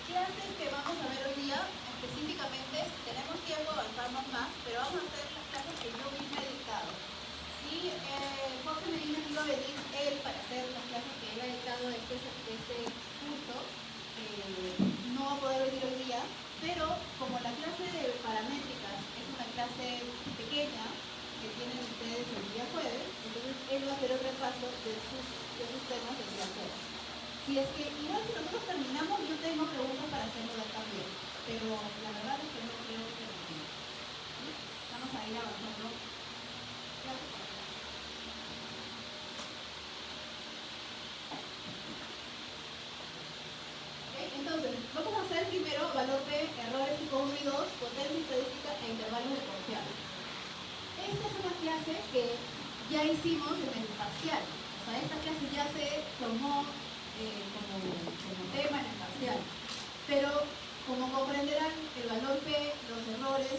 clases que vamos a ver hoy día, específicamente, si tenemos tiempo avanzamos más, pero vamos a hacer las clases que yo misma he dictado. Y Jorge Medina iba a venir él para hacer las clases que él ha dictado de este curso. No va a poder venir hoy día, pero como la clase de paramétricas es una clase pequeña que tienen ustedes el día jueves, entonces él va a hacer el repaso de sus temas del día jueves. Si es que igual si nosotros terminamos, yo tengo preguntas para hacerlo de también, pero la verdad es que no creo que terminemos. Vamos a ir avanzando. Entonces, vamos a hacer primero valor P, errores tipo 1 y 2, potencia estadística e intervalos de confianza. Esta es una clase que ya hicimos en el parcial. O sea, esta clase ya se tomó como tema en el parcial. Pero, como comprenderán, el valor P, los errores,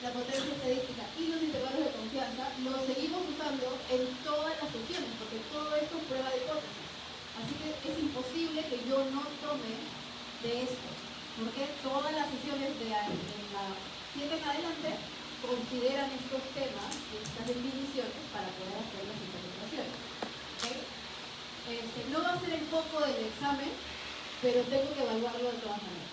la potencia estadística y los intervalos de confianza los seguimos usando en todas las sesiones, porque todo esto es prueba de hipótesis. Así que es imposible que yo no tome de esto, porque todas las sesiones de la 7 en adelante consideran estos temas, estas definiciones, para poder hacer las interpretaciones. ¿Okay? No va a ser el foco del examen, pero tengo que evaluarlo de todas maneras.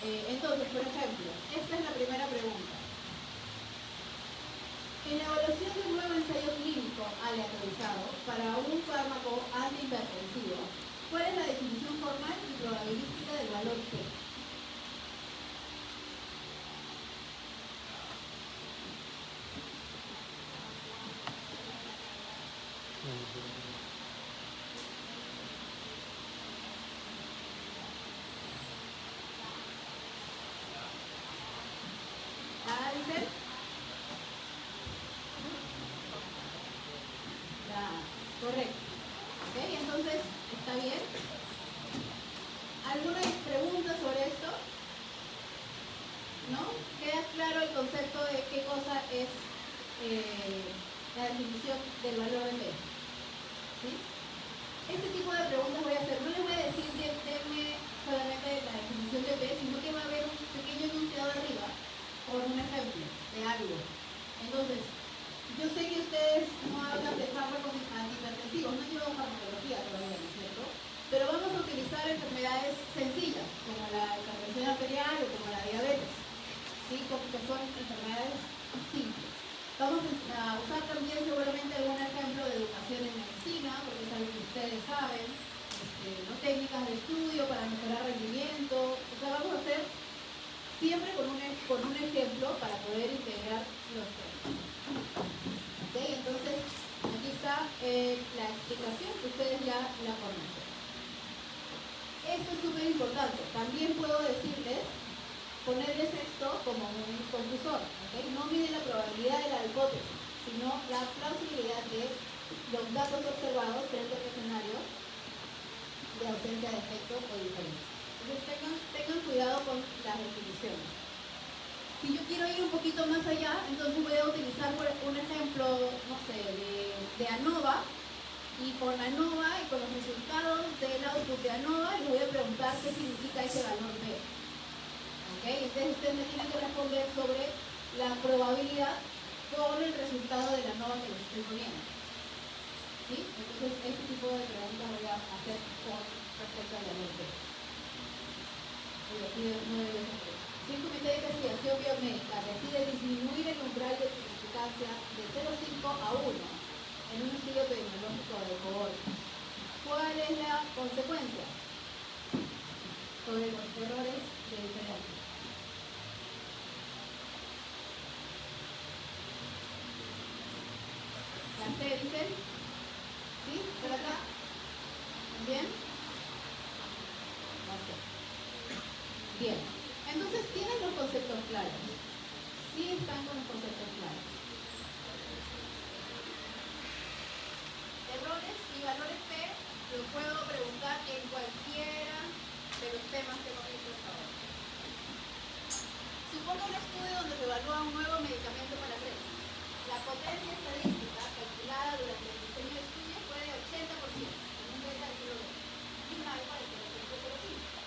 Entonces, por ejemplo, esta es la primera pregunta. En la evaluación de un nuevo ensayo clínico aleatorizado para un fármaco antihipertensivo, ¿cuál es la definición formal y probabilística del valor P? ¿Ah, dicen? Ya, correcto. ¿Ok? Entonces, ¿está bien? ¿Alguna pregunta sobre esto? ¿No? ¿Queda claro el concepto de qué cosa es la definición del valor de P? ¿Sí? Este tipo de preguntas voy a hacer. No les voy a decir que denme solamente la definición de P, sino que va a haber un pequeño enunciado arriba con un ejemplo de algo. Entonces, yo sé que ustedes no hablan de fármacos antihipertensivos, no llevan farmacología todavía, ¿no es cierto? Pero vamos a utilizar enfermedades sencillas, como la hipertensión arterial o como la diabetes, ¿sí? Porque son enfermedades simples. Vamos a usar también seguramente algún ejemplo de educación en medicina, porque es algo que ustedes saben, ¿no? Técnicas de estudio para mejorar rendimiento. O sea, vamos a hacer siempre con un ejemplo para poder integrar los temas. ¿Ok? Entonces, aquí está la explicación que ustedes ya la conocen. Esto es súper importante. También puedo decirles, ponerles esto como un confusor. ¿Okay? No mide la probabilidad de la hipótesis, sino la plausibilidad de los datos observados frente al escenario de ausencia de efecto o diferencia. Entonces tengan cuidado con las definiciones. Si yo quiero ir un poquito más allá, entonces voy a utilizar un ejemplo, no sé, de ANOVA, y con ANOVA y con los resultados del output de ANOVA les voy a preguntar qué significa ese valor B. ¿Okay? Entonces ustedes me tienen que responder sobre la probabilidad con el resultado de la ANOVA que les estoy poniendo. ¿Sí? Entonces este tipo de preguntas voy a hacer con respecto al valor B. Si un comité de investigación biomédica decide disminuir el umbral de significancia de 0,5 a 1 en un estudio epidemiológico de cohorte, ¿cuál es la consecuencia sobre los errores de diferencia? ¿La C dicen? ¿Sí? ¿Por acá? ¿Bien? La C. Bien. Entonces, ¿tienen los conceptos claros? Sí están con los conceptos claros. Errores y valores P los puedo preguntar en cualquiera de los temas que hemos visto hasta ahora. Supongo un estudio donde se evalúa un nuevo medicamento para hacer. La potencia estadística calculada durante el diseño del estudio fue de 80%, en un beta de 0,2 y un alfa de 0,05.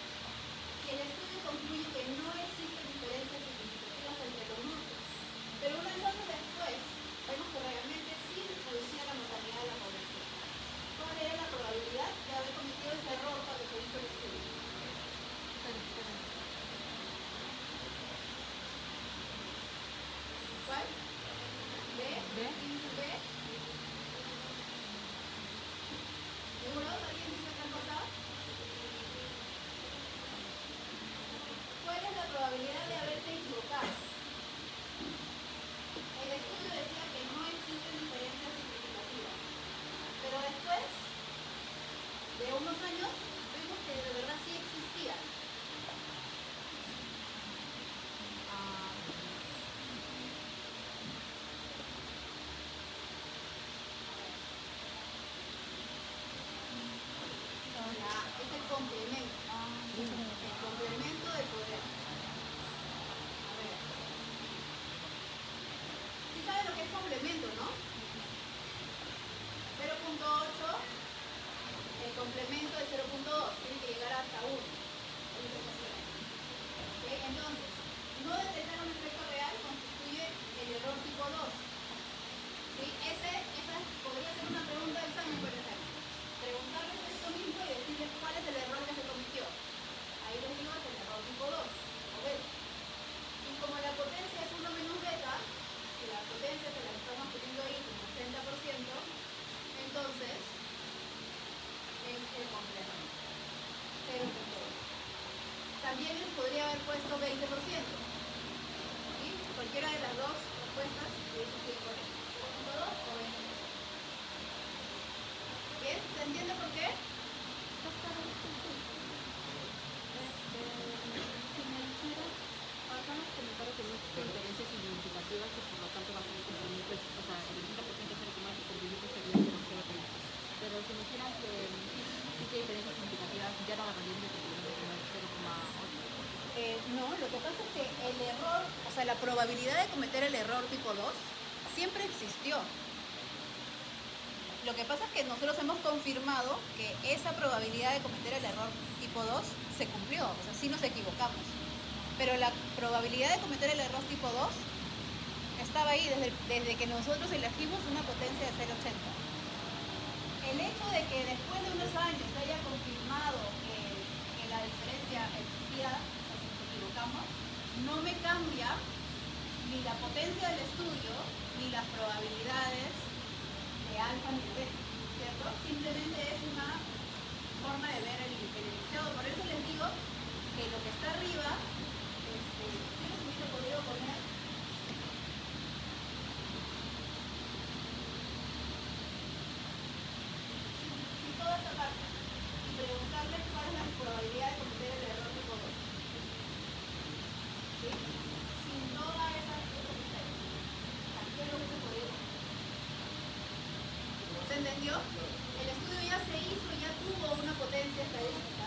probabilidad de haberse equivocado. El estudio decía que no existen diferencias significativas, pero después de unos años vimos que de verdad sí existían. Es el complemento. El complemento de poder. A ver. ¿Sí saben lo que es complemento, no? 0.8, el complemento de 0.2 tiene que llegar hasta 1. ¿Okay? Entonces, no detectar un efecto real constituye el error tipo 2. ¿Sí? Esa podría ser una pregunta de examen, por ejemplo. Preguntarles esto mismo y decirles cuál es el error que se cometió. Ahí les digo es el error tipo 2, o beta. Y como la potencia es 1 menos beta, y la potencia se la estamos poniendo ahí como 80%, entonces es el complemento. 0.2. También les podría haber puesto 20%. ¿Sí? Cualquiera de las dos respuestas hubiese sido correcta. 0.2 o 20%. ¿Bien? ¿Se entiende por qué? Acá nos comentaron que no existen diferencias significativas y por lo tanto va a ser el complemento, o sea, el 80% es el que más el complemento sería 0.030. Pero si me dijeran que sí hay diferencias significativas, ya no agarrarían de complemento como el 0.8. No, lo que pasa es que el error, o sea, la probabilidad de cometer el error tipo 2 siempre existió. Lo que pasa es que nosotros hemos confirmado que esa probabilidad de cometer el error tipo 2 se cumplió, o sea, sí nos equivocamos. Pero la probabilidad de cometer el error tipo 2 estaba ahí desde que nosotros elegimos una potencia de 0.80. El hecho de que después de unos años se haya confirmado que la diferencia existía, o sea, si nos equivocamos, no me cambia ni la potencia del estudio ni las probabilidades de alfa ni de beta, ¿cierto? Simplemente es una forma de ver el enunciado. Por eso les digo que lo que está arriba, yo les hubiera podido poner toda esta parte y preguntarles cuál es la probabilidad de cometer el error tipo 2. ¿Sí? Sin toda esa cosa. Aquí es lo que se podría poner. ¿Se entendió? El estudio ya se hizo, ya tuvo una potencia estadística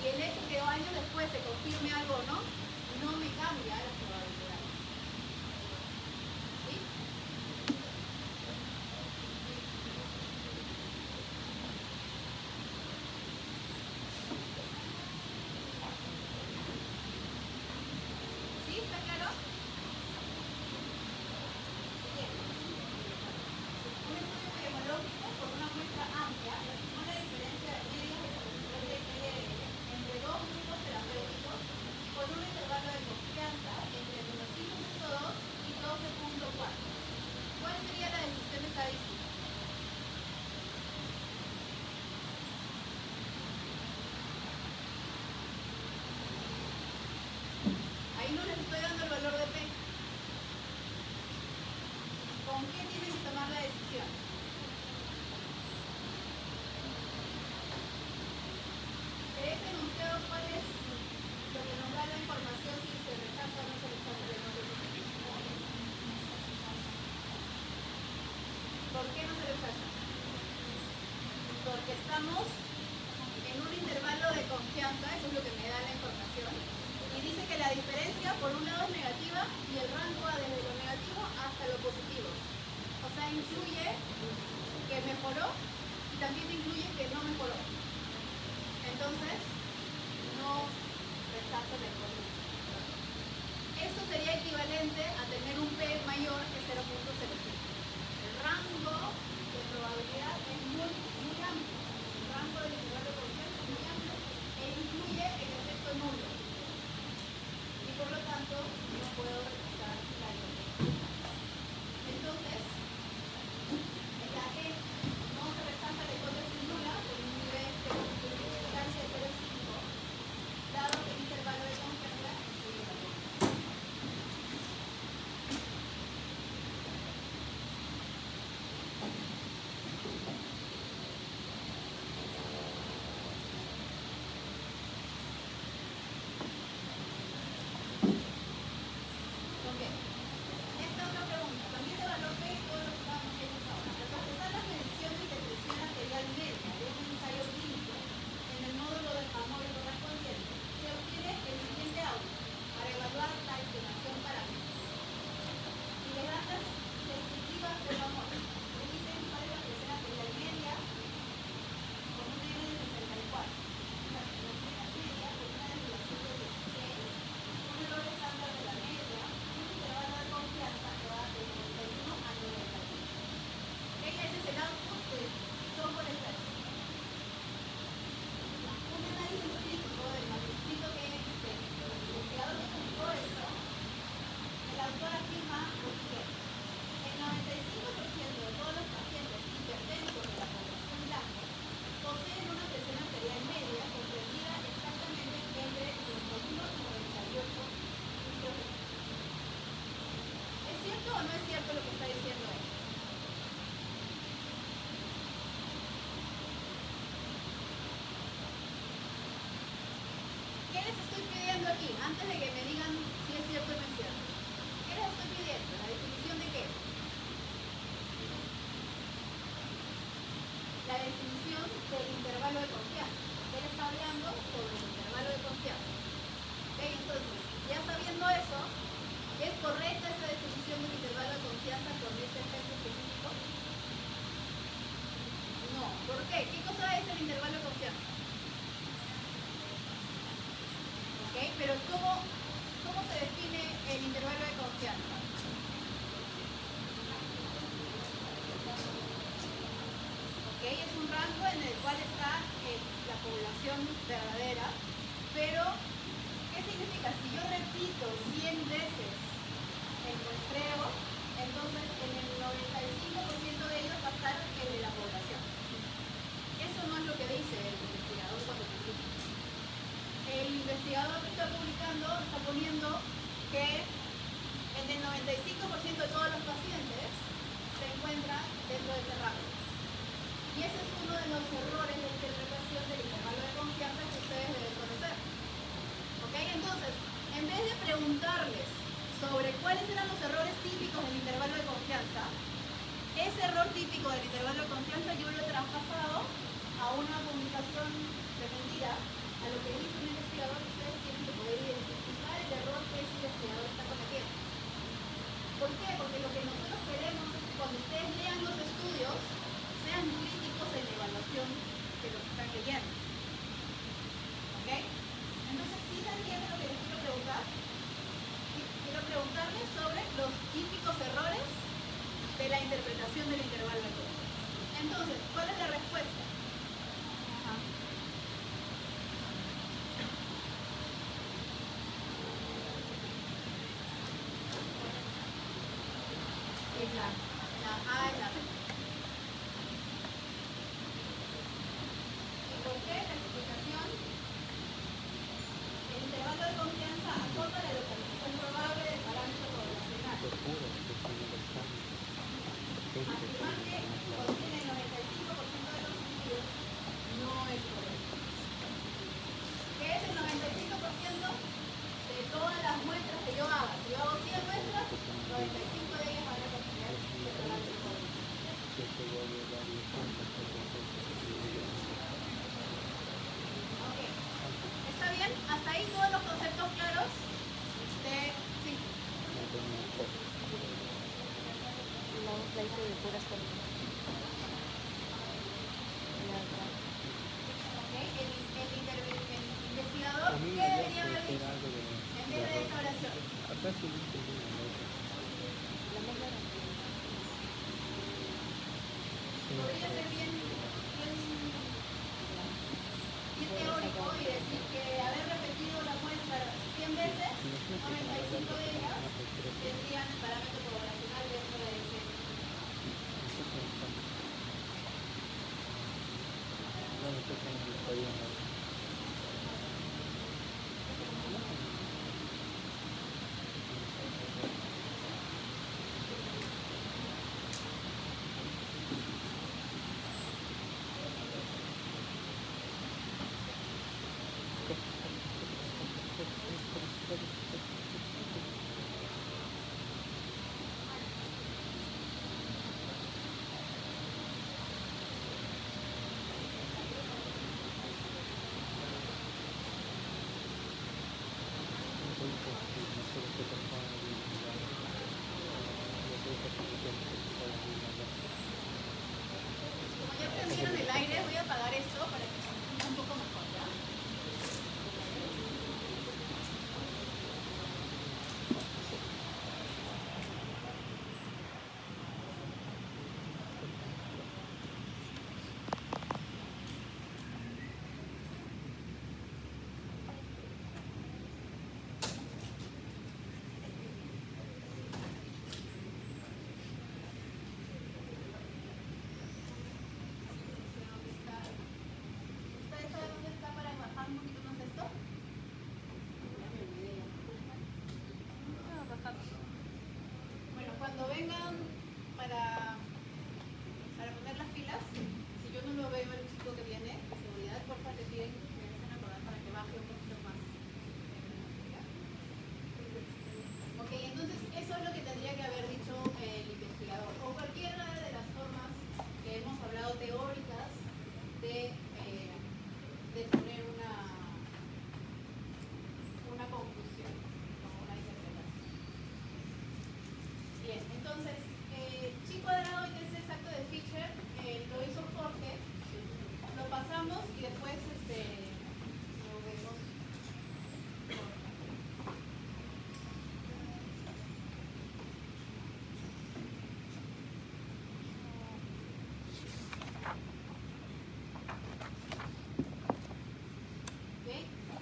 y el hecho que años después se confirme algo o no, no me cambia las probabilidades. ¿Sí? ¿Sí? ¿Está claro? Bien. Un estudio epidemiológico con una muestra amplia estimó la diferencia de medias de capacidad de PDL entre dos grupos terapéuticos con un intervalo de confianza entre menos 5.2 y 12.4. ¿Cuál sería la decisión estadística? Ahí no les estoy dando el valor de P. ¿Con qué tienen que tomar la decisión? De ese enunciado, ¿cuál es lo que nos da la información si se rechaza o no se rechaza el error? ¿Por qué no se rechaza? Porque estamos en un intervalo de confianza, eso es lo que me da la información, y dice que la diferencia por un lado es negativa y el rango va desde lo negativo hasta lo positivo. O sea, incluye que mejoró y también incluye que no mejoró. Entonces, no rechaza el error. Esto sería equivalente a tener un P mayor que 0.05. El rango de probabilidad es muy amplio. El rango del intervalo de confianza es muy amplio e incluye el efecto nulo. Y por lo tanto, no puedo rechazar la hipotética. Entonces, la E no se aquí, antes de que me digan si es cierto o no es cierto. ¿Qué les estoy pidiendo? ¿La definición de qué? La definición del intervalo de confianza. Él está hablando sobre el intervalo de confianza. ¿Ok? Entonces, ya sabiendo eso, ¿es correcta esa definición del intervalo de confianza con ese ejemplo específico? No. ¿Por qué? ¿Qué cosa es el intervalo de confianza? ¿Ok? Pero ¿cómo se define el intervalo de confianza? ¿Ok? Es un rango en el cual está la población verdadera, pero ¿qué significa? Si yo repito 100 veces el muestreo, entonces en el 95% de ellos va a estar el de la población. Eso no es lo que dice el investigador cuando publica. El investigador que está publicando está poniendo que en el 95% de todos los pacientes se encuentra dentro de ese rango. Y ese es uno de los errores de interpretación del intervalo de confianza que ustedes deben conocer. ¿Ok? Entonces, en vez de preguntarles sobre cuáles eran los errores típicos del intervalo de confianza, ese error típico del intervalo de confianza yo lo he traspasado a una publicación de mentira, a lo que dice un investigador. Ustedes tienen que poder identificar el error que ese investigador está cometiendo. ¿Por qué? Porque lo que nosotros queremos es que cuando ustedes lean los estudios, sean críticos en la evaluación de lo que están leyendo. ¿Ok? Entonces, ¿sí se entiende lo que les quiero preguntar? ¿Sí? Quiero preguntarles sobre los típicos errores de la interpretación del intervalo de confianza. Entonces, ¿cuál es la respuesta? Exacto. La A es la B. ¿Y por qué? La explicación. El intervalo de confianza acorta la localización probable del parámetro poblacional. Afirmar que contiene el 95% de los estudios no es correcto. ¿Qué es el 95%? De todas las muestras que yo haga. Si yo hago 100 muestras, 95 de ellas van a contener el parámetro poblacional. Ok. ¿Está bien? ¿Hasta ahí todos los conceptos claros? Sí. La hice de puras términos. Ok. El investigador, ¿qué debería haber dicho en vez de esa oración? Podría ser bien teórico y decir que haber repetido la muestra 100 veces, 95 de ellas tendrían el parámetro poblacional dentro de ese. Como ya prendieron el aire, voy a apagar esto para que se entienda un poco mejor, ¿ya?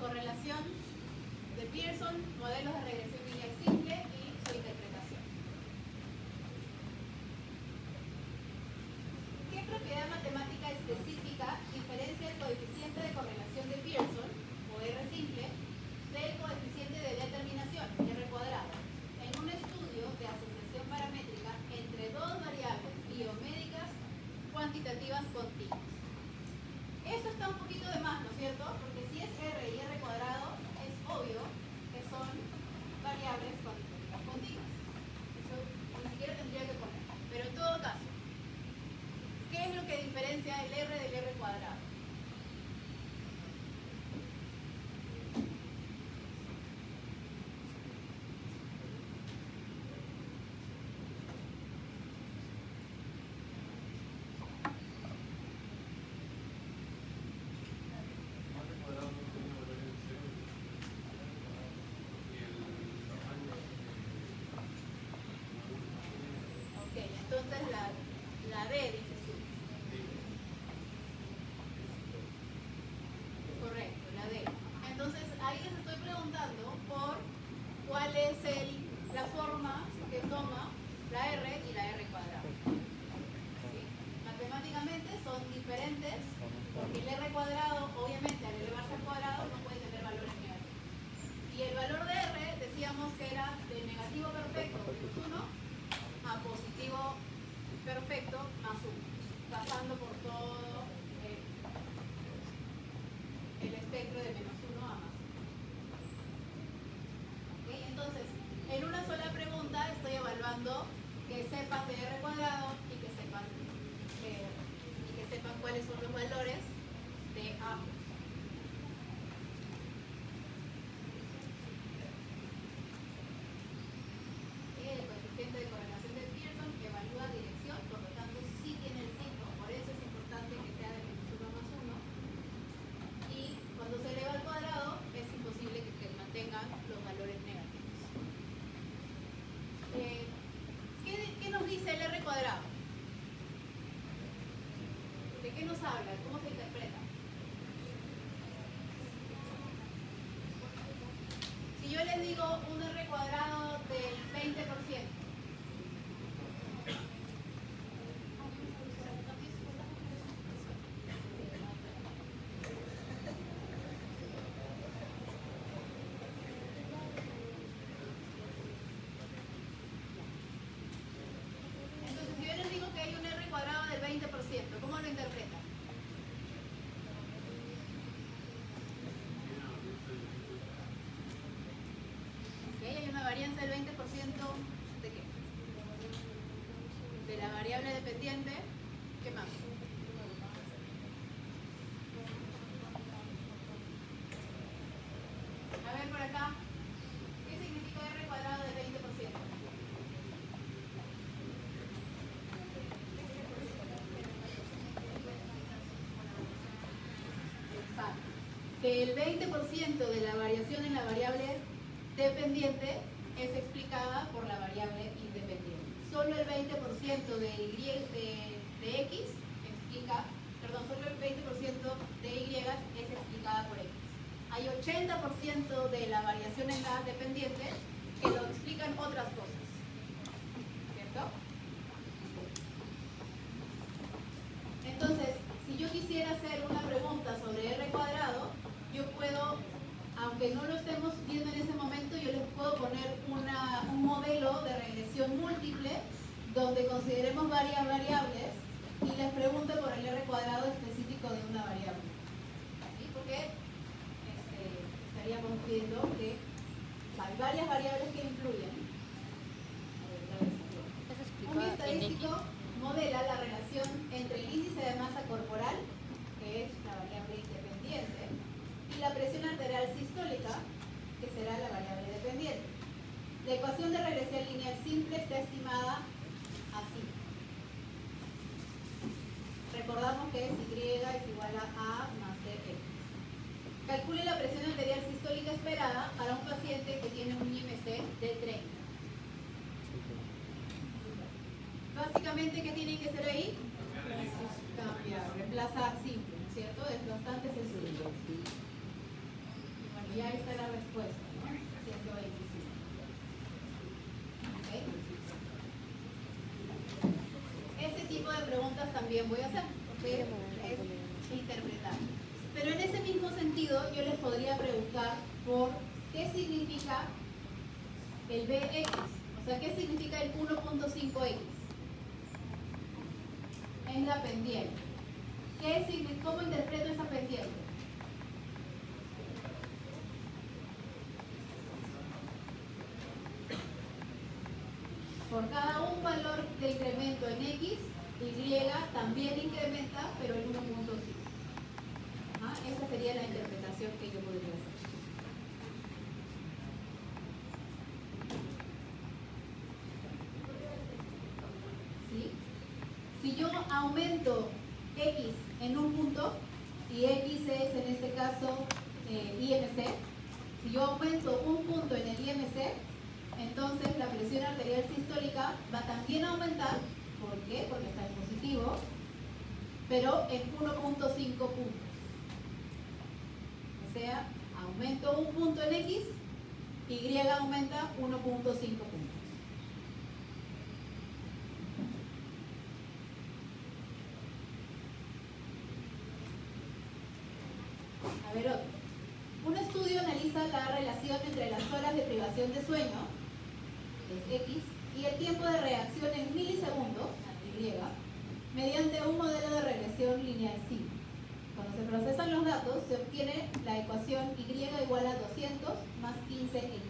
correlación de Pearson, modelos de regresión lineal simple y su interpretación. ¿Qué propiedad matemática específica diferencia el coeficiente de correlación de Pearson, o R simple, del coeficiente de determinación, R cuadrado, en un estudio de asociación paramétrica entre dos variables biomédicas cuantitativas continuas? Esto está un poquito de más, ¿no es cierto? Porque si es R y R cuadrado, es obvio que son variables cuantitativas continuas. Eso ni siquiera tendría que poner. Pero en todo caso, ¿qué es lo que diferencia el R del R cuadrado? Ok, entonces la D dices tú. Correcto, la D. Entonces ahí les estoy preguntando por cuál es la forma que toma la R y la R cuadrada. ¿Sí? Matemáticamente son diferentes porque el R cuadrado, obviamente al elevarse al cuadrado, no puede tener valores negativos. Y el valor de R decíamos que era de negativo perfecto menos 1 a positivo perfecto más 1, pasando por todo el espectro de menos 1 a más 1. ¿Okay? Entonces, en una sola pregunta estoy evaluando que sepan de R cuadrado y que sepan cuáles son los valores de ambos. El coeficiente de correlación de Pearson evalúa dirección, por lo tanto sí tiene el signo, por eso es importante que sea de menos 1 más 1. Y cuando se eleva al cuadrado es imposible que mantengan los valores negativos. ¿Qué nos dice el R cuadrado? ¿De qué nos habla? ¿Cómo se interpreta? Si yo les digo un R cuadrado del 20%, entonces si yo les digo que hay un R cuadrado del 20%, ¿cómo lo interpretan? Hay una varianza del 20% ¿de qué? De la variable dependiente. ¿Qué más? A ver por acá. ¿Qué significa R cuadrado del 20%? Exacto. Que el 20% de la variación en la variable dependiente es explicada por la variable independiente. Solo el 20% de X explica, perdón, solo el 20% de Y es explicada por X. Hay 80% de la variación en la dependiente que lo explican otras cosas. ¿Cierto? Entonces, si yo quisiera hacer una pregunta sobre R cuadrado, yo puedo, aunque no lo estemos viendo en ese momento, yo les puedo poner un modelo de regresión múltiple donde consideremos varias variables y les pregunte por el R cuadrado específico de una variable. ¿Sí? Porque estaríamos viendo que hay varias variables que influyen. Un estadístico modela la relación entre el índice de masa corporal, que es la variable independiente, y la presión arterial sistólica, que será la variable dependiente. La ecuación de regresión lineal simple está estimada así. Recordamos que es Y es igual a más dx. Calcule la presión arterial sistólica esperada para un paciente que tiene un IMC de 30. Básicamente, ¿qué tiene que ser ahí? Cambiar, reemplazar simple, ¿no es cierto? Es bastante sencillo. ya está la respuesta, ¿no? 125. ¿Ok? Este tipo de preguntas también voy a hacer, porque es interpretar. Pero en ese mismo sentido, yo les podría preguntar por qué significa el Bx, o sea, qué significa el 1.5x. Es la pendiente. ¿Cómo interpreto esa pendiente? Por cada un valor de incremento en x, y también incrementa, pero en 1.5. Esa sería la interpretación que yo podría hacer. ¿Sí? Si yo aumento x en un punto, y x es en este caso IMC, si yo aumento un punto en el IMC, entonces la presión arterial sistólica va también a aumentar. ¿Por qué? Porque está en positivo, pero en 1.5 puntos. O sea, aumento un punto en X, Y aumenta 1.5 puntos. A ver otro. Un estudio analiza la relación entre las horas de privación de sueño, que es X, y el tiempo de reacción en milisegundos, Y, mediante un modelo de regresión lineal simple. Cuando se procesan los datos, se obtiene la ecuación Y igual a 200 más 15X.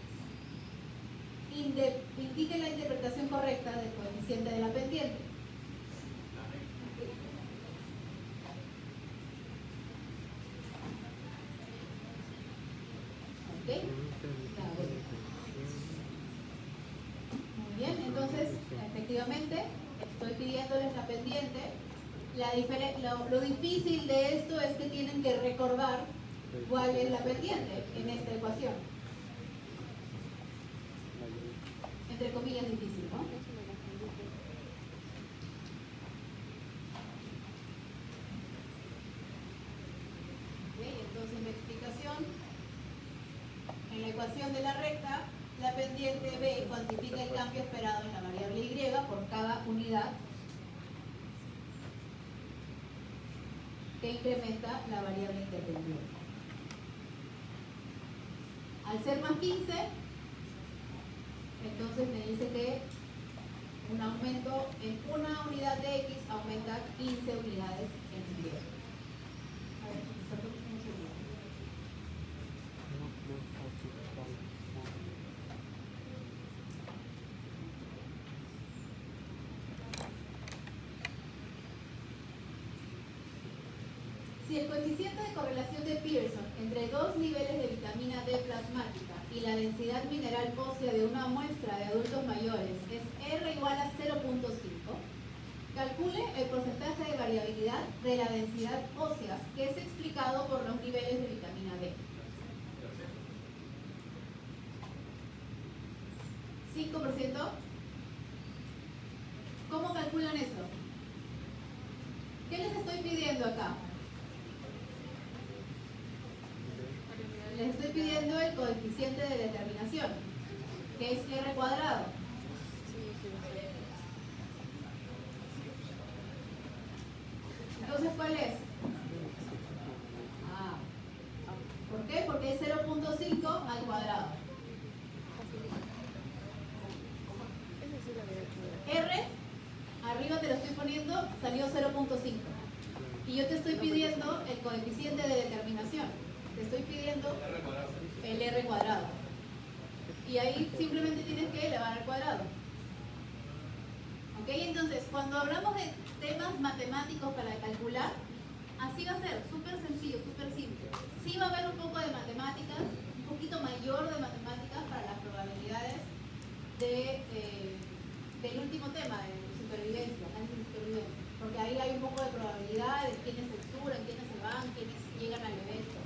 Indique la interpretación correcta del coeficiente de la pendiente. ¿Ok? Muy bien, entonces, efectivamente, estoy pidiéndoles la pendiente. Lo difícil de esto es que tienen que recordar cuál es la pendiente en esta ecuación. Entre comillas difícil, ¿no? Ok, entonces la explicación. En la ecuación de la recta, la pendiente B cuantifica el cambio esperado en la variable Y por cada unidad que incrementa la variable interdependiente. Al ser más 15, entonces me dice que un aumento en una unidad de X aumenta 15 unidades en Y. A ver, un segundo. Si el coeficiente de correlación de Pearson entre dos niveles de vitamina D plasmática y la densidad mineral ósea de una muestra de adultos mayores es R igual a 0.5, calcule el porcentaje de variabilidad de la densidad ósea que es explicado por los niveles de vitamina D. 5%. ¿Cómo calculan esto? ¿Qué les estoy pidiendo acá? Les estoy pidiendo el coeficiente de determinación, que es R cuadrado. Entonces, ¿cuál es? ¿Por qué? Porque es 0.5 al cuadrado. R, arriba te lo estoy poniendo, salió 0.5. Y yo te estoy pidiendo el coeficiente de determinación. Te estoy pidiendo el R cuadrado. Y ahí simplemente tienes que elevar al cuadrado. ¿Ok? Entonces, cuando hablamos de temas matemáticos para calcular, así va a ser, súper sencillo, súper simple. Sí va a haber un poco de matemáticas, un poquito mayor de matemáticas para las probabilidades del último tema, de supervivencia, análisis de supervivencia. Porque ahí hay un poco de probabilidad de quiénes se estudian, quiénes se van, quiénes llegan al evento.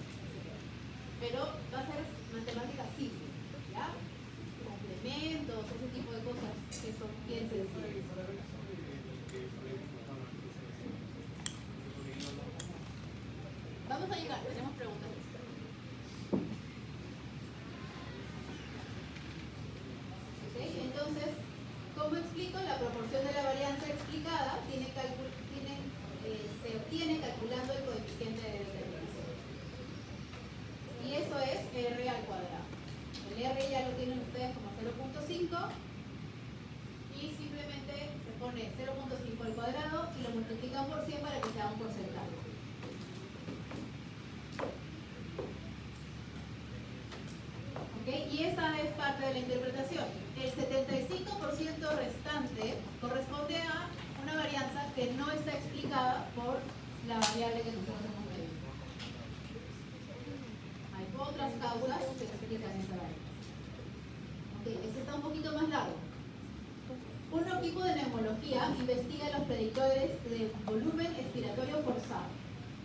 Pero va a ser matemática simple, ¿ya? Complementos, ese tipo de cosas que son bien sencillas. Vamos a llegar, tenemos preguntas. como explico, la proporción de la varianza explicada se obtiene calculando el coeficiente de determinación. Y eso es R al cuadrado. El R ya lo tienen ustedes como 0.5 y simplemente se pone 0.5 al cuadrado y lo multiplican por 100 para que sea un porcentaje. ¿Okay? Y esa es parte de la interpretación. El 75% restante corresponde a una varianza que no está explicada por la variable que nosotros hemos medido. Hay otras causas que explican esa varianza. Okay, este está un poquito más largo. Un equipo de neumología investiga los predictores de volumen expiratorio forzado.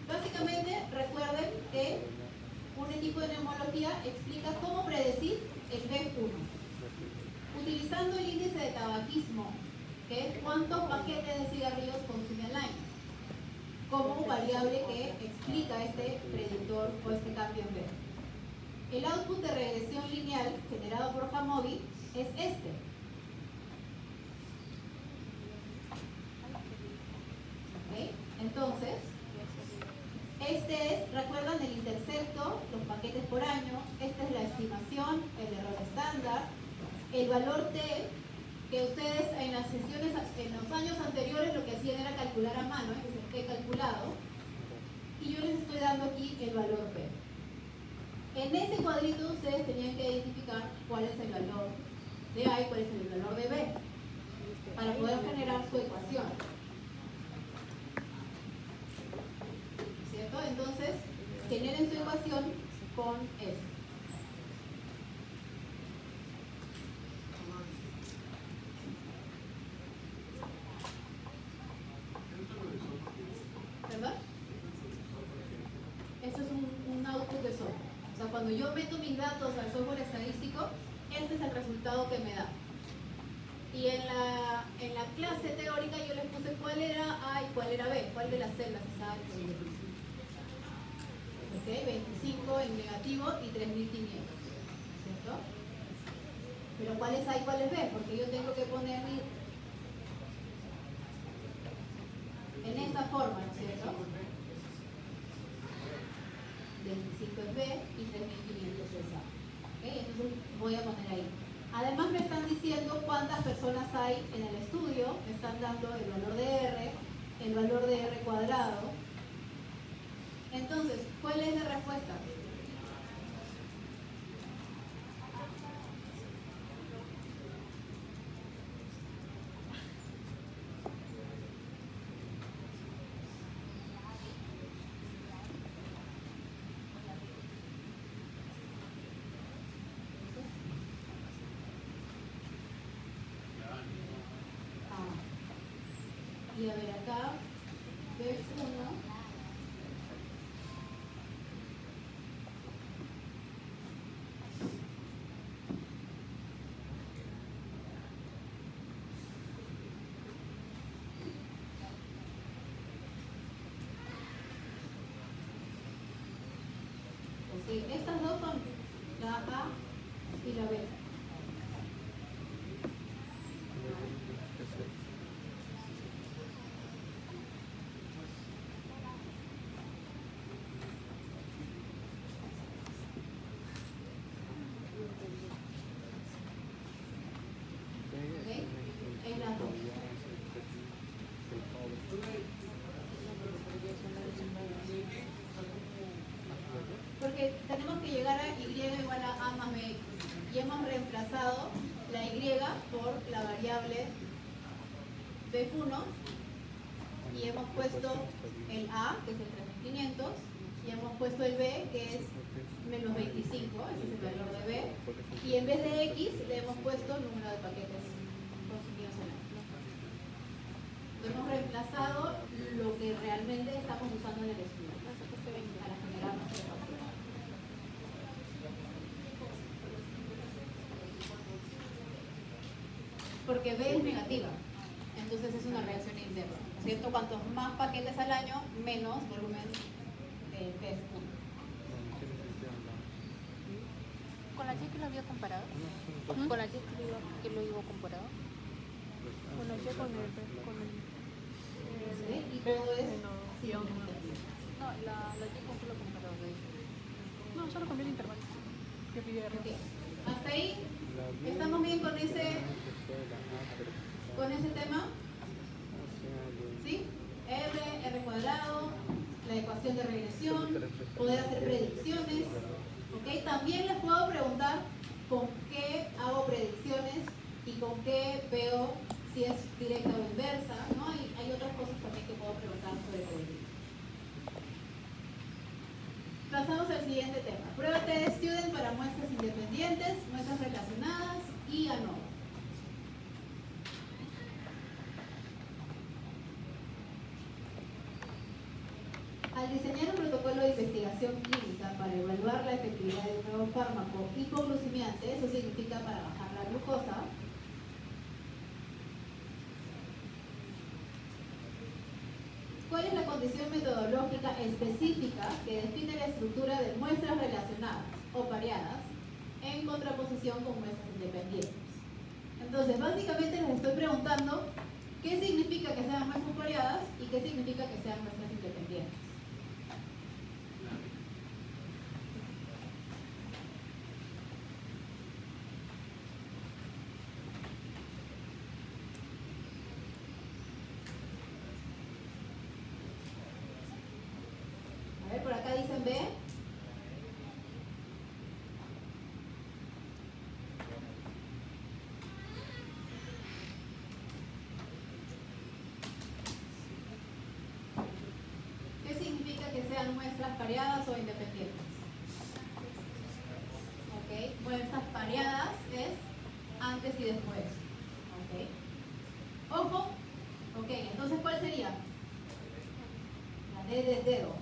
Básicamente, recuerden que un equipo de neumología explica cómo predecir el B1. Utilizando el índice de tabaquismo, que es cuántos paquetes de cigarrillos consume al año, como variable que explica este predictor o este cambio en B. El output de regresión lineal generado por Hamovi es este. ¿Okay? Entonces, este es, recuerdan, el intercepto, los paquetes por año, esta es la estimación, el error estándar, el valor T, que ustedes en las sesiones, en los años anteriores lo que hacían era calcular a mano, que es el T calculado, y yo les estoy dando aquí el valor P. En ese cuadrito ustedes tenían que identificar cuál es el valor de A y cuál es el valor de B, para poder generar su ecuación. ¿Cierto? Entonces, generen su ecuación con eso. ¿Verdad? Eso es un output de software. O sea, cuando yo meto mis datos al software estadístico, este es el resultado que me da. Y en la clase teórica yo les puse cuál era A y cuál era B, cuál de las celdas estaba disponible. ¿Ok? 25 en negativo y 3500. ¿Cierto? Pero ¿cuál es A y cuál es B? Porque yo tengo que poner en esta forma, ¿no es cierto? 25 es B y 3500 es A. ¿Okay? Entonces voy a poner ahí. Además me están diciendo cuántas personas hay en el estudio, me están dando el valor de R, el valor de R cuadrado. Entonces, ¿cuál es la respuesta? Y a ver acá, B1. Sí, estas dos son la A y la B. Es las dos. Porque tenemos que llegar a Y igual a A más BX. Y hemos reemplazado la Y por la variable B1 y hemos puesto el A, que es el 3500, y hemos puesto el B, que es menos 25, ese es el valor de B, y en vez de X le hemos puesto el número de paquetes consumidos en año. Hemos reemplazado lo que realmente estamos usando en el estudio para generar nuestra ecuación. Porque B es negativa, entonces es una reacción interna, ¿cierto? Cuantos más paquetes al año, menos volumen de B. ¿Con la Y que lo había comparado? ¿Con la Y que lo iba comparado? Con la Y con el ¿Sí? Y todo es no, No, la Y con qué lo comparado de no, solo cambié el intervalo. Que pide arriba. Ok. Hasta ahí, ¿estamos bien con ese tema? ¿Sí? R cuadrado, la ecuación de regresión, poder hacer predicciones. ¿Ok? También les puedo preguntar con qué hago predicciones y con qué veo si es directa o inversa, ¿no? Hay otras cosas también que puedo preguntar sobre predicciones. Pasamos al siguiente tema. Prueba de Student para muestras independientes, muestras relacionadas y ANOVA. Al diseñar un protocolo de investigación clínica para evaluar la efectividad de un nuevo fármaco hipoglucemiante, eso significa para bajar la glucosa, ¿cuál es la condición metodológica específica que define la estructura de muestras relacionadas o pareadas en contraposición con muestras independientes? Entonces, básicamente les estoy preguntando qué significa que sean muestras pareadas y qué significa que sean muestras independientes. A ver, por acá dicen B. ¿Qué significa que sean muestras pareadas o independientes? Ok, muestras pareadas es antes y después. Ok. Ojo. Ok, entonces ¿cuál sería? La D de dedo.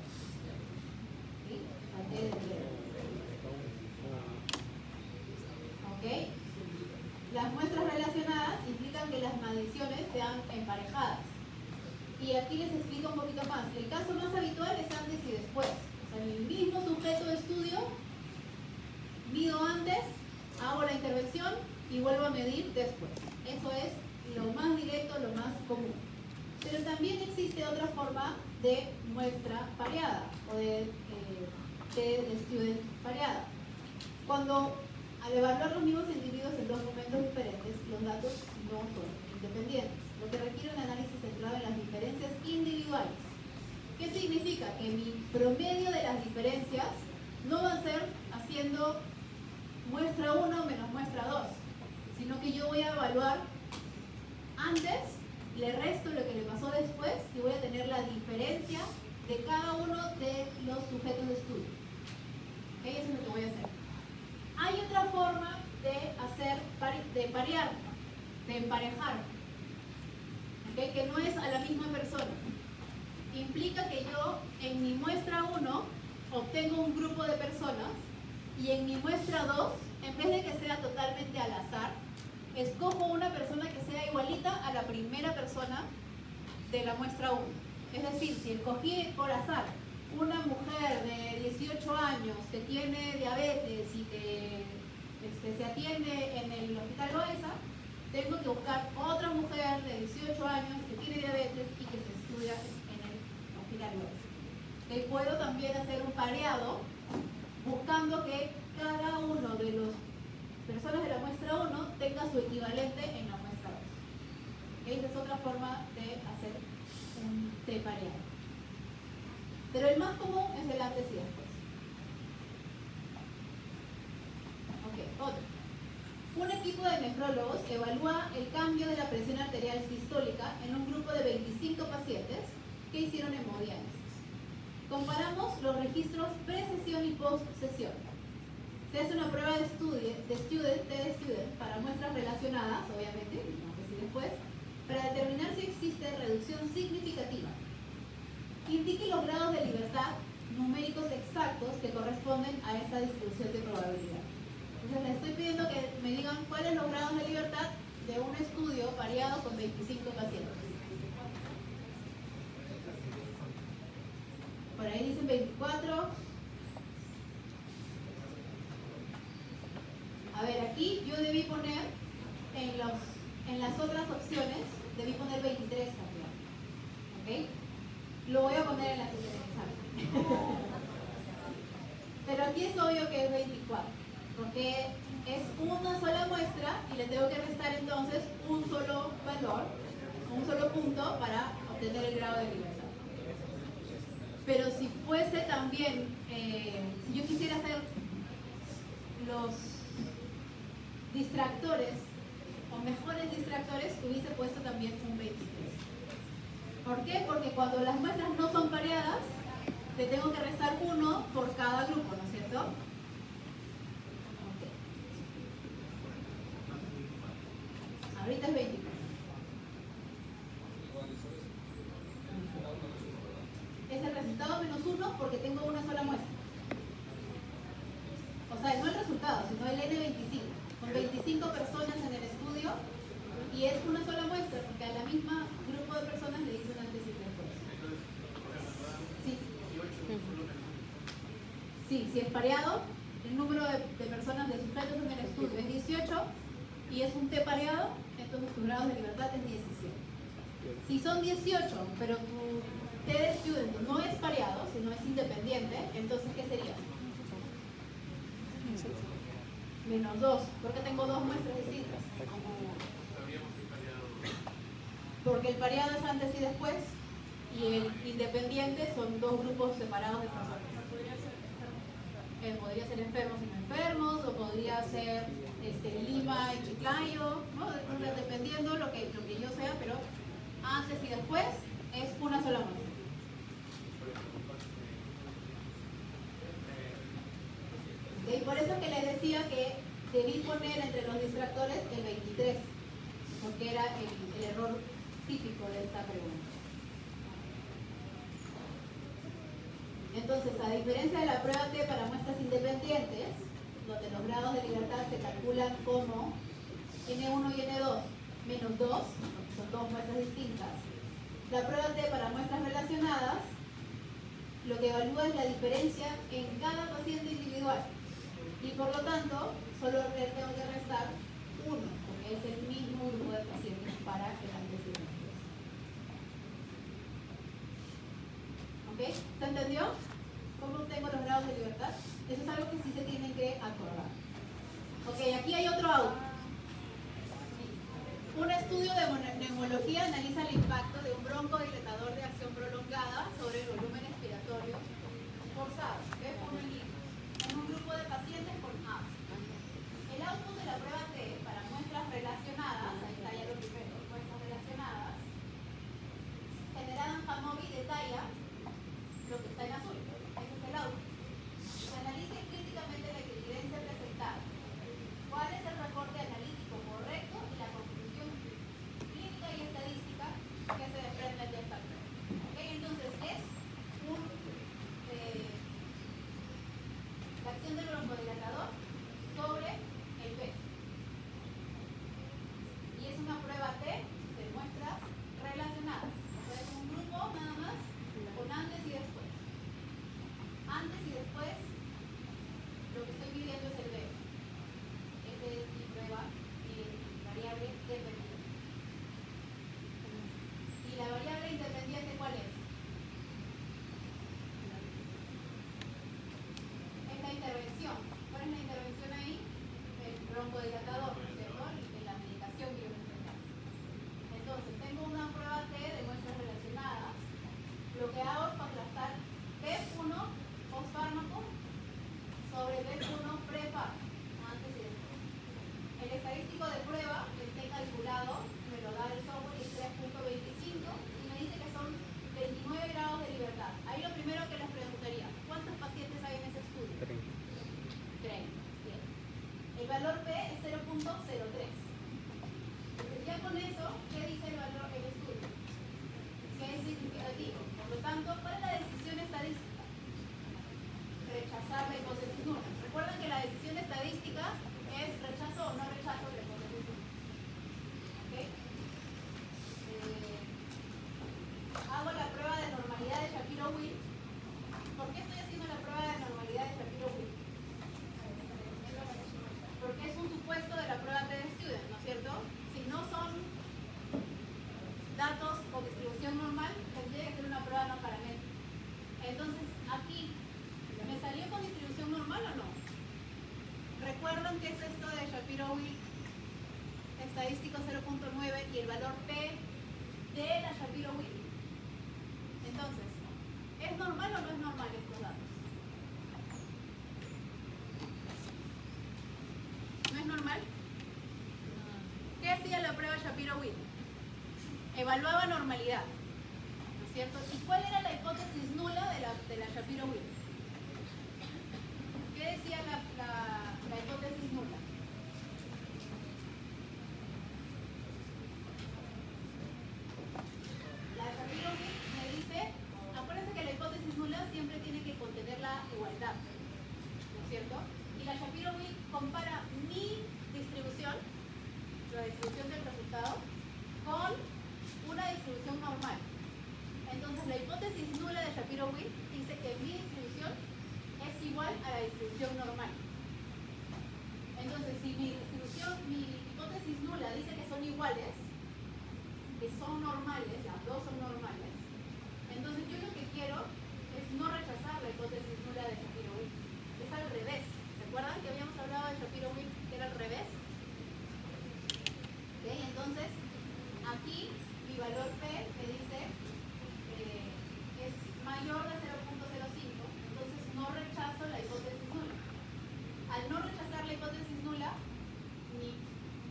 ¿Sí? La D de dedo. Ok. Las muestras relacionadas implican que las mediciones sean emparejadas. Y aquí les explico un poquito más. El caso más habitual es antes y después. O sea, en el mismo sujeto de estudio, mido antes, hago la intervención y vuelvo a medir después. Eso es lo más directo, lo más común. Pero también existe otra forma de muestra pareada o de student pareada. Cuando al evaluar los mismos individuos en dos momentos diferentes, los datos no son independientes, lo que requiere un análisis centrado en las diferencias individuales. ¿Qué significa? Que mi promedio de las diferencias no va a ser haciendo muestra 1 menos muestra 2, sino que yo voy a evaluar antes, le resto lo que le pasó después y voy a tener la diferencia de cada uno de los sujetos de estudio. ¿Ok? Eso es lo que voy a hacer. Hay otra forma de parear, de emparejar, ¿okay? Que no es a la misma persona. Implica que yo en mi muestra 1 obtengo un grupo de personas y en mi muestra 2, en vez de que sea totalmente al azar, escojo una persona que sea igualita a la primera persona de la muestra 1. Es decir, si escogí por azar una mujer de 18 años que tiene diabetes y que se atiende en el Hospital Loaiza, tengo que buscar otra mujer de 18 años que tiene diabetes y que se estudia en el Hospital Loaiza. Puedo también hacer un pareado buscando que cada uno de los personas de la muestra 1 tenga su equivalente en la muestra 2. Esa es otra forma de hacer un T pareado. Pero el más común es el antes y después. Ok, otro. Un equipo de nefrólogos evalúa el cambio de la presión arterial sistólica en un grupo de 25 pacientes que hicieron hemodiálisis. Comparamos los registros pre-sesión y post-sesión. Se hace una prueba de student para muestras relacionadas, obviamente, antes y después, para determinar si existe reducción significativa. Indique los grados de libertad numéricos exactos que corresponden a esta distribución de probabilidad. Entonces les estoy pidiendo que me digan cuáles son los grados de libertad de un estudio pareado con 25 pacientes. Por ahí dicen 24. A ver, aquí yo debí poner en las otras opciones debí poner 23 arriba. ¿Ok? Lo voy a poner en la siguiente examen. Pero aquí es obvio que es 24, porque es una sola muestra y le tengo que restar entonces un solo valor, un solo punto para obtener el grado de libertad. Pero si fuese también, si yo quisiera hacer los distractores o mejores distractores, hubiese puesto también un 23. ¿Por qué? Porque cuando las muestras no son pareadas, le tengo que restar uno por cada grupo, ¿no es cierto? Okay. Ahorita es 23. Es el resultado menos 1 porque tengo una sola muestra. O sea, no el resultado, sino el N25. Con 25 personas en el estudio y es una sola muestra porque a la misma grupo de personas le dicen antes y después. Sí. Sí, si es pareado, el número de personas, de sujetos en el estudio es 18 y es un T pareado, entonces tu grado de libertad es 17. Si son 18, pero tu T de student no es pareado, sino es independiente, entonces ¿qué sería? Menos 2, porque tengo dos muestras distintas. Porque el pareado es antes y después, y el independiente son dos grupos separados de personas. Podría ser enfermos y no enfermos, o podría ser Lima y Chiclayo, ¿no? Dependiendo lo que yo sea, pero antes y después es una sola muestra. ¿Okay? Por eso que les decía que debí poner entre los distractores el 23, porque era el error típico de esta pregunta. Entonces, a diferencia de la prueba T para muestras independientes, donde los grados de libertad se calculan como N1 y N2 menos 2, porque son dos muestras distintas, la prueba T para muestras relacionadas lo que evalúa es la diferencia en cada paciente individual y por lo tanto solo le tengo que restar 1, porque es el mismo grupo de pacientes para el antes y después. ¿Ok? ¿Se entendió? ¿Cómo obtengo los grados de libertad? Eso es algo que sí se tienen que acordar. Ok, aquí hay otro auto. Un estudio de neumología analiza el impacto de un broncodilatador de acción prolongada sobre el volumen expiratorio forzado, en un grupo de pacientes con asma. El output de la prueba T para muestras relacionadas, ahí está ya lo primero, muestras relacionadas, generadas en Jamovi detalla lo que está en azul. Ese es el output. Se analiza críticamente la evidencia presentada. ¿Cuál es el reporte analítico correcto y la conclusión clínica y estadística que se desprende de esta prueba? ¿Okay? Entonces es la acción del broncodilatador sobre el B. Y es una prueba T de muestras relacionadas. O sea, es un grupo nada más con antes y después. Antes y después, lo que estoy midiendo es el B. Esa es mi prueba variable dependiente. ¿Y la variable independiente cuál es? Es la intervención. ¿Cuál es la intervención ahí? El broncodilatador, ¿cierto? La medicación que yo me estoy dando. Entonces, tengo una prueba T de muestras relacionadas. Lo que hago es contrastar B1 postfármaco sobre B1 prefármaco, antes y después. El estadístico de prueba que esté calculado me lo da el software y es 3.25 y me dice que son 29 grados de libertad. Ahí lo primero que les preguntaría, ¿cuántos pacientes hay en ese estudio? 30. Bien. El valor P es 0.03. Entonces ya con eso, ¿qué dice el valor del estudio? Que es significativo. Por lo tanto, ¿cuál es la decisión estadística? Rechazar la hipótesis nula. Recuerden que la decisión estadística es rechazo o no rechazo de la hipótesis nula. ¿Okay? Hago la prueba de normalidad de Shapiro-Wilk. ¿Por qué estoy haciendo la prueba de normalidad de Shapiro-Wilk? Porque es un supuesto de la prueba T de Student, ¿no es cierto? Si no son qué es esto de Shapiro-Wilk estadístico 0.9 y el valor P de la Shapiro-Wilk? Entonces, ¿es normal o no es normal estos datos? ¿No es normal? ¿Qué hacía la prueba Shapiro-Wilk? Evaluaba normalidad, ¿no es cierto? ¿Y cuál era la hipótesis nula de la Shapiro-Wilk? ¿Qué decía la hipótesis nula? La Shapiro-Wilk me dice, acuérdense que la hipótesis nula siempre tiene que contener la igualdad, ¿no es cierto? Y la Shapiro-Wilk compara mi distribución, la distribución del resultado, con una distribución normal. Entonces la hipótesis nula de Shapiro-Wilk dice que mi distribución es igual a la distribución normal. Entonces si mi hipótesis nula dice que son iguales, que son normales, las dos son normales, entonces yo lo que quiero es no rechazar la hipótesis nula de Shapiro-Wilk. Es al revés. ¿Se acuerdan que habíamos hablado de Shapiro-Wilk que era al revés? ¿Ok? Entonces, aquí mi valor P me dice es mayor de 0.05, entonces no rechazo la hipótesis nula. Al no rechazar la hipótesis nula, mi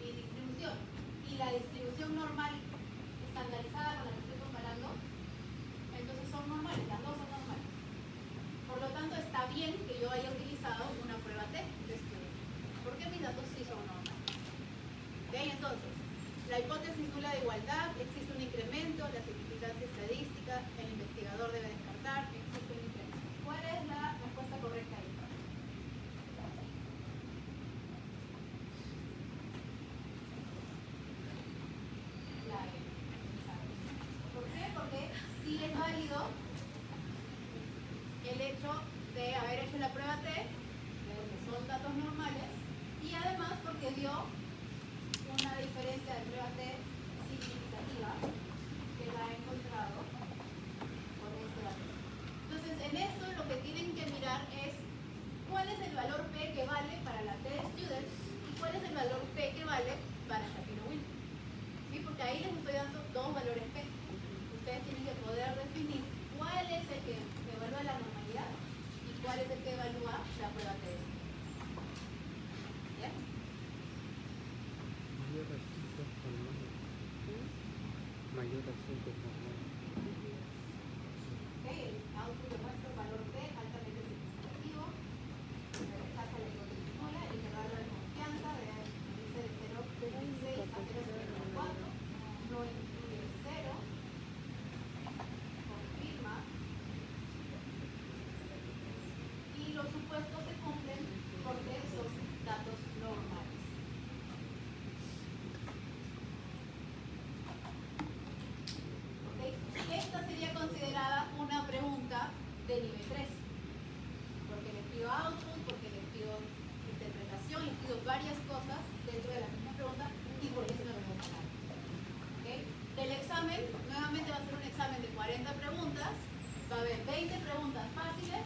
distribución y la distribución normal estandarizada con la que estoy comparando, entonces son normales, las dos son normales. Por lo tanto, está bien que yo haya utilizado una prueba T de estudio, porque mis datos sí son normales. ¿Ok? Entonces, la hipótesis nula de igualdad, existe un incremento, la significancia estadística, el investigador debe descartar, existe un incremento. ¿Cuál es la respuesta correcta ahí? La E. Exacto. ¿Por qué? Porque sí es válido el hecho de haber hecho la prueba T, de que son datos normales, y además porque dio una diferencia de prueba T significativa que la he encontrado con este dato. Entonces, en esto lo que tienen que mirar es cuál es el valor P que vale para la T de Students y cuál es el valor P que vale para Shapiro-Wilk. ¿Sí? Porque ahí les estoy dando dos valores P. Ustedes tienen que poder definir cuál es el que evalúa la normalidad y cuál es el que evalúa la prueba T. ¿Bien? Mayor a 5 por menos. Ok, el output de nuestro valor T altamente significativo, se rechaza la hipótesis nula, el intervalo de confianza dice de 0.26 a 0.04, no incluye el 0, confirma, y los supuestos se cumplen porque son datos normales. Esta sería considerada una pregunta de nivel 3, porque les pido output, porque les pido interpretación, les pido varias cosas dentro de la misma pregunta y porque es una pregunta larga. ¿Okay? Del examen, nuevamente va a ser un examen de 40 preguntas, va a haber 20 preguntas fáciles,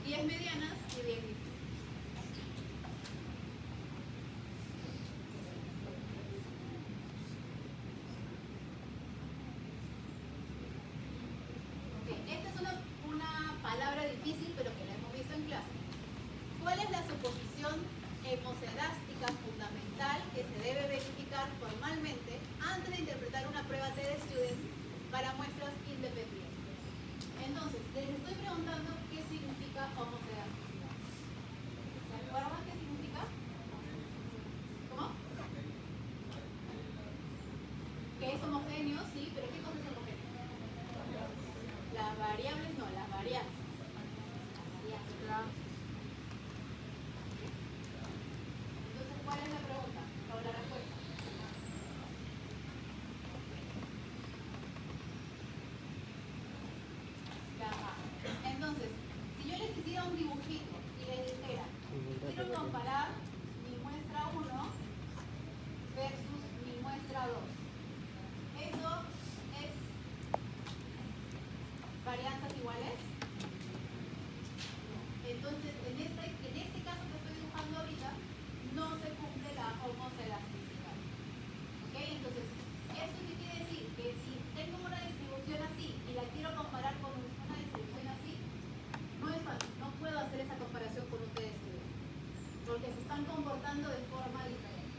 10 medianas y 10 difíciles. Esta es una palabra difícil, pero que la hemos visto en clase. ¿Cuál es la suposición hemoscedástica fundamental que se debe verificar formalmente antes de interpretar una prueba T de Student para muestras independientes? Entonces, les estoy preguntando qué significa homocedasticidad. ¿Se acuerdan qué significa? ¿Cómo? Que es homogéneo, sí, pero ¿qué cosa es homogéneo? Las variables no, las varianzas. Entonces, ¿cuál es la pregunta o la respuesta? La A. Entonces, si yo les hiciera un dibujito y les dijera, quiero comparar mi muestra 1 versus mi muestra 2. Eso es varianzas iguales. Entonces, en este caso que estoy dibujando ahorita, porque se están comportando de forma diferente.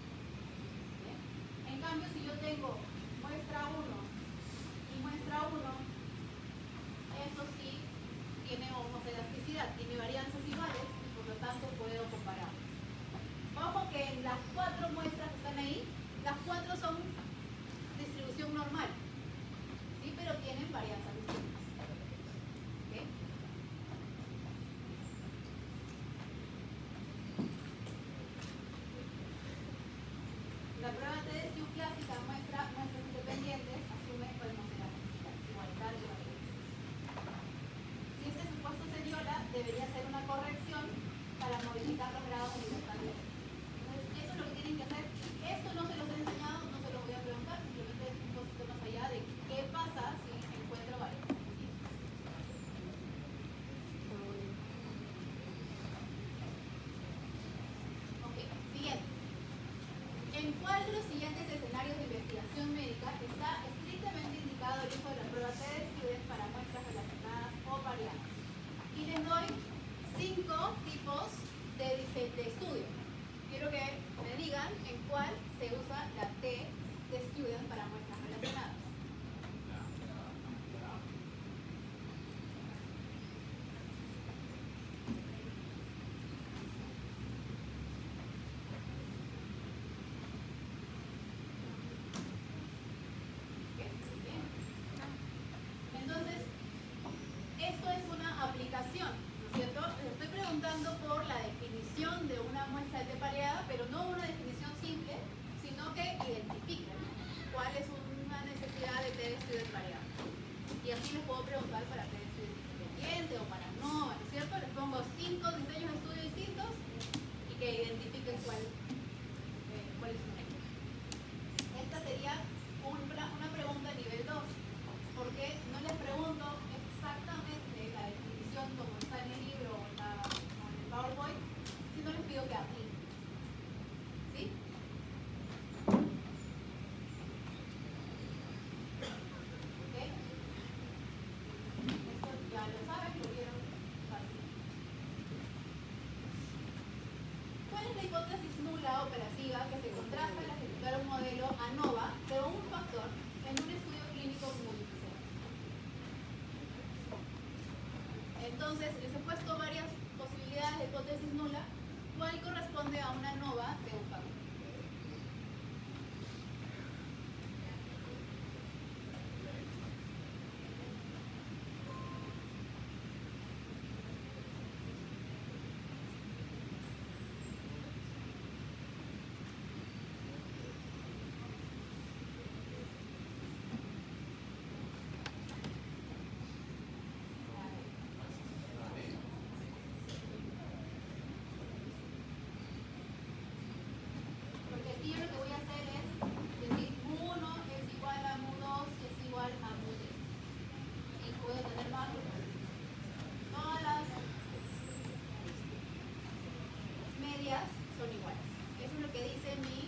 ¿Bien? En cambio, si yo tengo muestra 1 y muestra 1, eso sí tiene homoselasticidad, tiene varianzas iguales, y por lo tanto puedo comparar. Ojo que en las 4 muestras que están ahí, las 4 son distribución normal, ¿sí? Pero tienen varianzas distintas. ¿Okay? La prueba de TDSQ clásica muestra muestras independientes, asume homoselasticidad, igualdad de varianzas. Si este supuesto se viola, debería ser una corrección para modificar los grados de libertad de elección. Entonces, eso es lo que tienen que hacer. Esto no se los he enseñado, no se los voy a preguntar, simplemente es un poquito más allá de qué pasa si encuentro varianzas distintas. Ok, siguiente. ¿En cuál de los siguientes escenarios de investigación médica está estrictamente indicado el uso de la prueba TDSQ para muestras relacionadas o variadas? Y les doy 5 tipos de estudio. Quiero que me digan en cuál se usa la T de student para muestras relacionadas. Bien. Entonces, esto es una aplicación, ¿no es cierto? Les estoy preguntando por la definición de una muestra de T pareada, pero no una definición simple, sino que identifique cuál es una necesidad de T de student pareada. Y así les puedo preguntar para T de student independiente o para no, ¿no es cierto? Les pongo 5 diseños de estudio distintos y que identifiquen cuál es su método. Esta sería una pregunta nivel 2, porque no les pregunto exactamente la definición como está en el libro o en el PowerPoint, sino les pido que apliquen. ¿Sí? ¿Ok? Esto ya lo saben, lo vieron fácil. ¿Cuál es la hipótesis nula operativa que se contrasta al ejecutar un modelo ANOVA de un factor en un estudio clínico multicéntrico? Entonces, les he puesto varias posibilidades de hipótesis nula. ¿Cuál corresponde a una ANOVA de un factor? Porque aquí yo lo que voy a hacer es decir mu1 es igual a mu2 es igual a mu3. Y puedo tener más porque todas las medias son iguales. Eso es lo que dice mi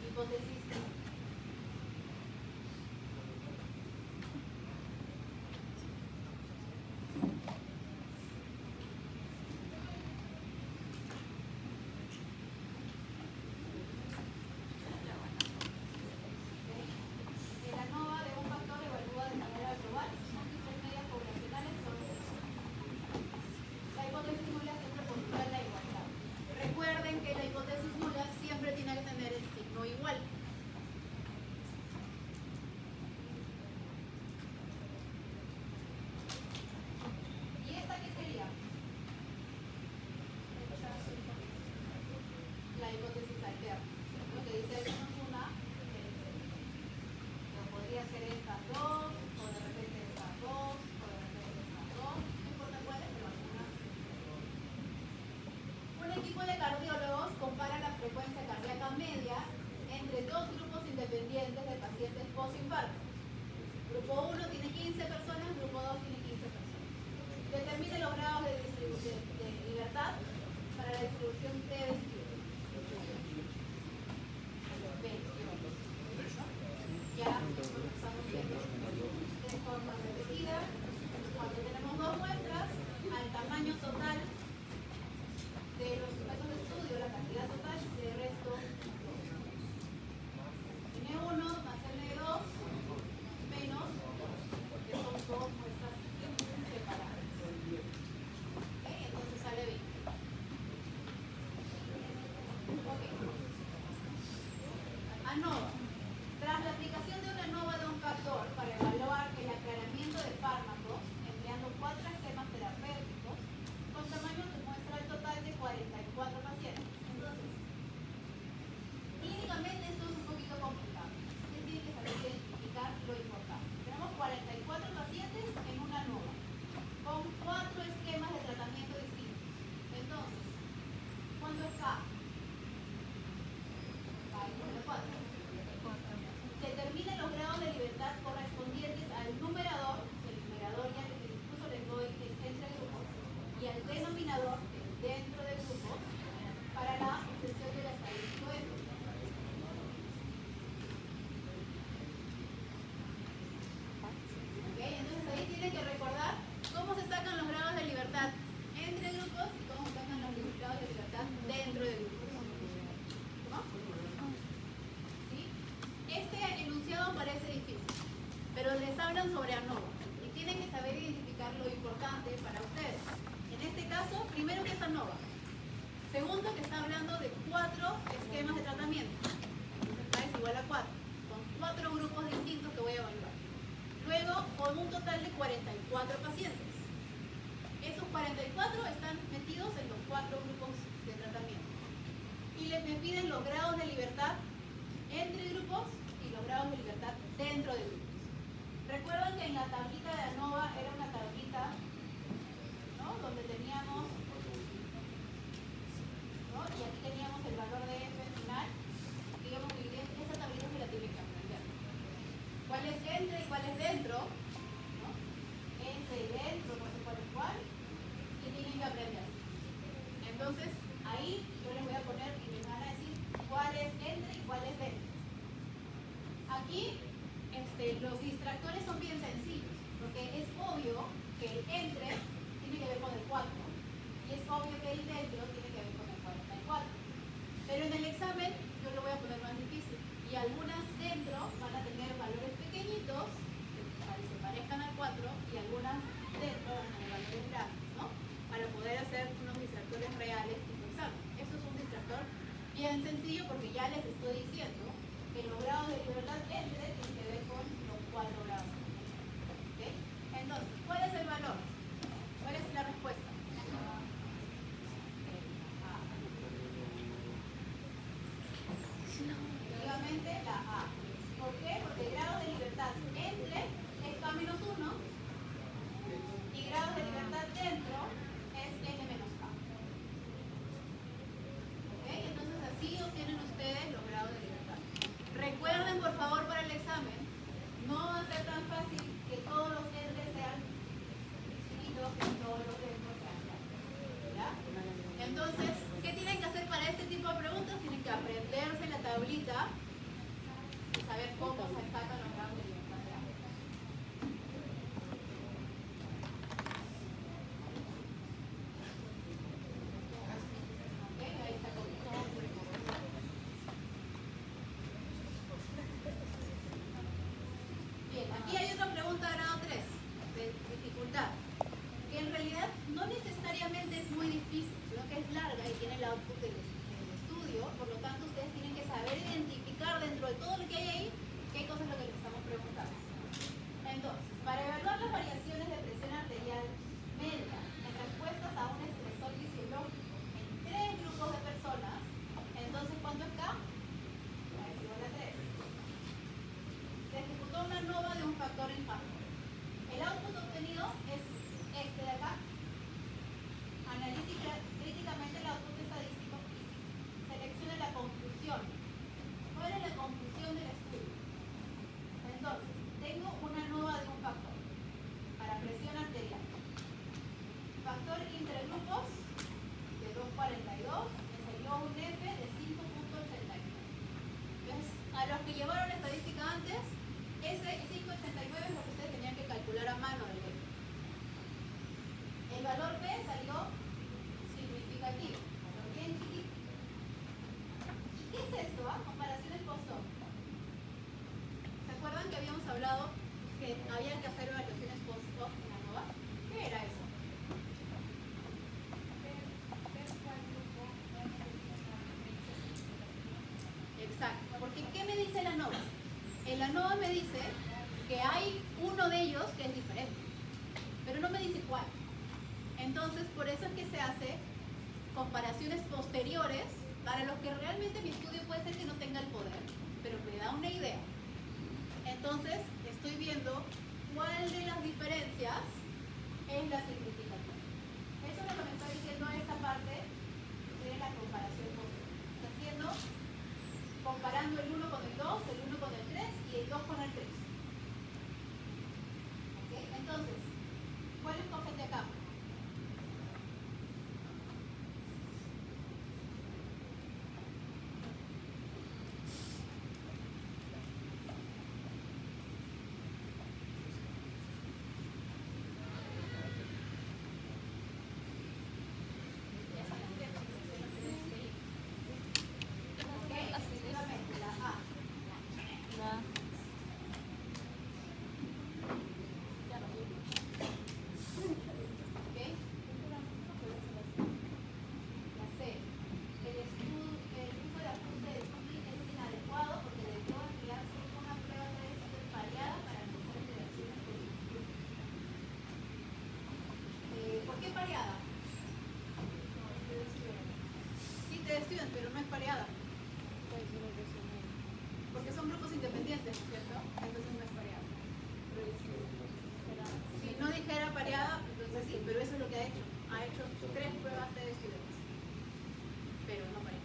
hipótesis. El ANOVA de un factor evalúa de manera global sus múltiples medias poblacionales son la hipótesis nula siempre postula la igualdad. Recuerden que la hipótesis nula siempre tiene que tener el signo igual. ¿Y esta qué sería? La hipótesis alterna, ¿no? Que dice al menos una pero podría ser estas dos, o de repente estas dos, o de repente estas dos, no importa cuáles, pero algunas. Un equipo de cardiólogos compara la frecuencia cardíaca media entre dos grupos independientes de pacientes post-infarto. Grupo 1 tiene 15 personas, grupo 2 tiene 15 personas. Determine los grados de libertad para la distribución T de estudio. Ya estamos viendo. Ok. ANOVA. Tras la aplicación de una ANOVA de un factor para evaluar el aclaramiento de fármacos, empleando 4 esquemas terapéuticos, con tamaño que muestra el total de 44 pacientes. Entonces, clínicamente esto es un poquito complicado. Usted tiene que saber identificar lo importante. Tenemos 44 pacientes en una ANOVA, con 4 esquemas de tratamiento distintos. Entonces, ¿cuánto es K? K igual a 4. Determinen los grados de libertad correspondientes al numerador, el numerador ya que incluso les doy es entre grupos, y al denominador, el dentro de grupos, para la obtención del estadístico F. ¿Ok? Entonces ahí tienen que recordar cómo se sacan los grados de libertad entre grupos y cómo se sacan los grados de libertad dentro de grupos. ¿No? ¿Sí? Este enunciado parece difícil, pero les hablan sobre ANOVA y tienen que saber identificar lo importante para ustedes. En este caso, primero que es ANOVA. Segundo, que está hablando de 4 esquemas de tratamiento. K es igual a 4, con 4 grupos distintos que voy a evaluar. Luego, con un total de 44 pacientes. Esos 44 están metidos en los 4 grupos de tratamiento. Y me piden los grados de libertad entre grupos y los grados de libertad dentro de grupos. Recuerdan que en la tablita de ANOVA era una tablita, ¿no? Donde teníamos, ¿no? Y aquí teníamos el valor de F final. Digamos que esa tablita se la tienen que aprender. ¿Cuál es entre y cuál es dentro? ¿No? Entre y dentro, no sé cuál es cuál. Y tienen que aprender. Entonces, ahí yo les voy a poner y les van a decir cuál es entre y cuál es dentro. Aquí los distractores son bien sencillos, porque es obvio que el entre tiene que ver con el 4 y es obvio que el dentro tiene que ver con el 44. Pero en el examen yo lo voy a poner más difícil y algunas dentro van a tener valores pequeñitos que se parezcan al 4 y algunas dentro van a tener valores grandes, ¿no? Para poder hacer unos distractores reales en tu examen. Eso es un distractor bien sencillo porque ya les estoy diciendo que los grados de libertad entre tienen que ver con los 4 grados. ¿Okay? Entonces, ¿cuál es el valor? ¿Cuál es la respuesta? Efectivamente la A. ¿Por qué? Porque el grado de libertad entre es K-1 y grados de libertad dentro es N-K. ¿Ok? Entonces así obtienen ustedes los grados de libertad. Recuerden por favor para el examen, no va a ser tan fácil que todos los entre sean chiquitos y todos los dentro sean grandes. ¿Ya? Entonces, ¿qué tienen que hacer para este tipo de preguntas? Tienen que aprenderse la tablita y saber cómo se sacan los grados de libertad de A. ¿Ok? Ahí está con todo. Bien, aquí hay otra pregunta de grado 3, de dificultad, que en realidad no necesariamente es muy difícil, sino que es larga y tiene el output del estudio, por lo tanto ustedes tienen que saber identificar dentro de todo lo que hay ahí, qué cosa es lo que les estamos preguntando. Entonces, para evaluar las variaciones de presión arterial media en respuestas a un estresor fisiológico en 3 grupos de personas, entonces ¿cuánto es K? K es igual a 3. Se ejecutó una ANOVA de un factor en factor. El output obtenido es este de acá. Analice críticamente el output estadístico y seleccione la conclusión. ¿Cuál es la conclusión del estudio? Entonces, tengo una ANOVA de un factor para presión arterial. Factor intergrupos de 2,42 me salió un F de 5,89. Entonces, a los que llevaron la estadística antes, ese 5,89 es lo que ustedes tenían que calcular a mano del F. El valor P salió significativo, pero bien chiquito. ¿Y qué es esto? Comparaciones post-op. ¿Se acuerdan que habíamos hablado que había que hacer evaluaciones post-op en ANOVA? ¿Qué era eso? Exacto, porque ¿qué me dice la ANOVA? En la ANOVA me dice que hay uno de ellos que es diferente, pero no me dice cuál. Entonces, por eso es que se hace comparaciones posteriores para los que realmente mi estudio puede ser que no tenga el poder, pero me da una idea. Entonces, estoy viendo cuál de las diferencias es la significativa. Eso es lo que me está diciendo esta parte de la comparación posterior. Está haciendo, comparando el 1 con el 2, el 1 con el 3 y el 2 con el 3. ¿Ok? Entonces, ¿cuál escogen de acá? ¿Ok? Efectivamente, la A. ¿Ok? La C. El uso de ajuste de Turing es inadecuado porque debió emplearse una prueba de ser variada para analizar interacciones con el grupo. ¿Por qué pareada? Sí, te estudian, pero no es pareada. Porque son grupos independientes, ¿cierto? Entonces no es pareada. Si no dijera pareada, entonces sí, pero eso es lo que ha hecho. Ha hecho 3 pruebas de estudiantes, pero no pareada.